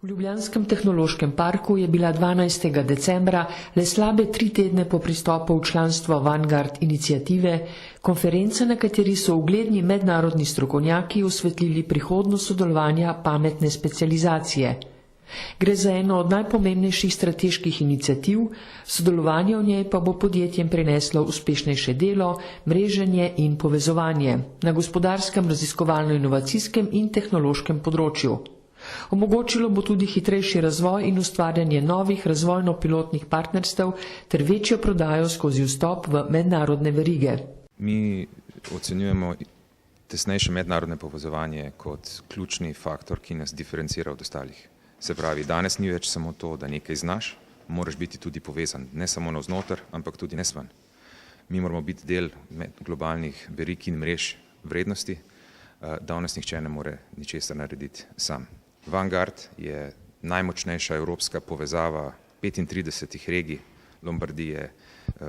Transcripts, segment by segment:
V Ljubljanskem tehnološkem parku je bila 12. decembra, le slabe 3 tedne po pristopu v članstvo Vanguard iniciative, konferenca, na kateri so ugledni mednarodni strokovnjaki osvetlili prihodnost sodelovanja pametne specializacije. Gre za eno od najpomembnejših strateških iniciativ, sodelovanje v njej pa bo podjetjem prineslo uspešnejše delo, mreženje in povezovanje na gospodarskem, raziskovalno-inovacijskem in tehnološkem področju. Omogočilo bo tudi hitrejši razvoj in ustvarjanje novih razvojno-pilotnih partnerstev ter večjo prodajo skozi vstop v mednarodne verige. Mi ocenjujemo tesnejše mednarodne povezovanje kot ključni faktor, ki nas diferencira od ostalih. Se pravi, danes ni več samo to, da nekaj znaš, moraš biti tudi povezan, ne samo navznoter, ampak tudi nesvan. Mi moramo biti del globalnih verig in mrež vrednosti, danes nihče ne more ničesar narediti sam. Vanguard je najmočnejša evropska povezava 35 regij Lombardije,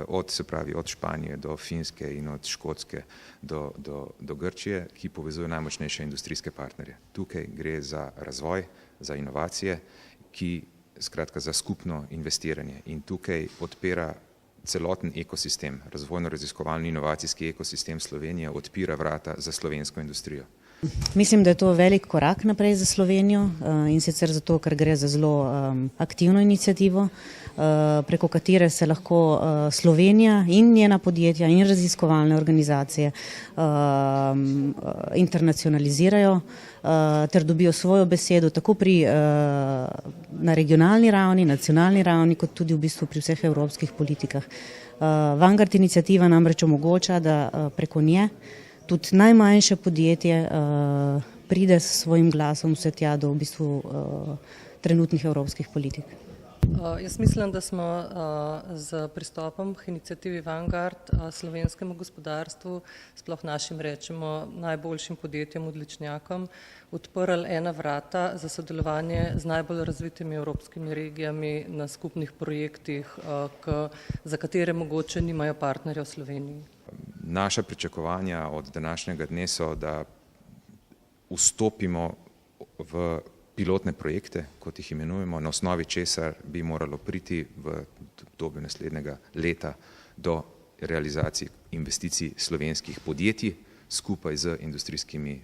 od Španije do Finske in od Škotske do Grčije, ki povezuje najmočnejše industrijske partnerje. Tukaj gre za razvoj, za inovacije, skratka za skupno investiranje, in tukaj odpira celoten ekosistem, razvojno-raziskovalni inovacijski ekosistem Slovenije odpira vrata za slovensko industrijo. Mislim, da je to velik korak naprej za Slovenijo, in sicer zato, ker gre za zelo aktivno inicijativo, preko katere se lahko Slovenija in njena podjetja in raziskovalne organizacije internacionalizirajo ter dobijo svojo besedo tako na regionalni ravni, nacionalni ravni, kot tudi v bistvu pri vseh evropskih politikah. Vanguard inicijativa namreč omogoča, da preko nje tudi najmanjše podjetje pride s svojim glasom vse tja do v bistvu trenutnih evropskih politik. Jaz mislim, da smo z pristopom k inicijativi Vanguard slovenskemu gospodarstvu, sploh našim rečemo najboljšim podjetjem, odličnjakom, odprli ena vrata za sodelovanje z najbolj razvitimi evropskimi regijami na skupnih projektih, za katere mogoče nimajo partnerja v Sloveniji. Naša pričakovanja od današnjega dne so, da vstopimo v pilotne projekte, kot jih imenujemo, na osnovi česar bi moralo priti v obdobju naslednjega leta do realizacij investicij slovenskih podjetij skupaj z industrijskimi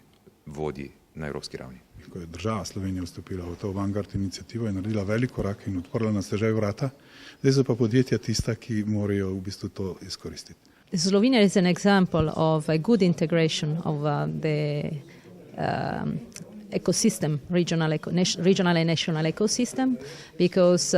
vodji na evropski ravni. Ko je država Slovenija vstopila v to Vanguard inicijativo, je naredila velik korak in odprla na stežaj vrata, zdaj so pa podjetja tista, ki morajo v bistvu to izkoristiti. Slovenia is an example of a good integration of the ecosystem, regional and national ecosystem, because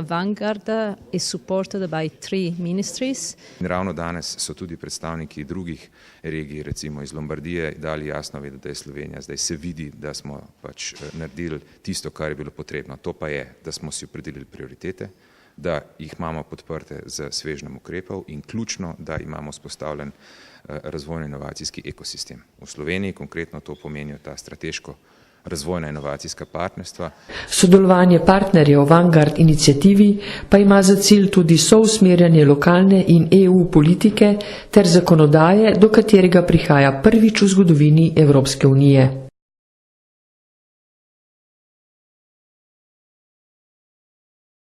Vanguard is supported by 3 ministries. In ravno danes so tudi predstavniki drugih regij, recimo iz Lombardije, dali jasno vedeti, da je Slovenija. Zdaj se vidi, da smo pač naredili tisto, kar je bilo potrebno. To pa je, da smo si opredelili prioritete, da jih imamo podprte z svežnjem ukrepov in ključno, da imamo vzpostavljen razvojno-inovacijski ekosistem. V Sloveniji konkretno to pomenijo ta strateško razvojna inovacijska partnerstva. Sodelovanje partnerjev v Vanguard inicijativi pa ima za cilj tudi sousmerjanje lokalne in EU politike ter zakonodaje, do katerega prihaja prvič v zgodovini Evropske unije.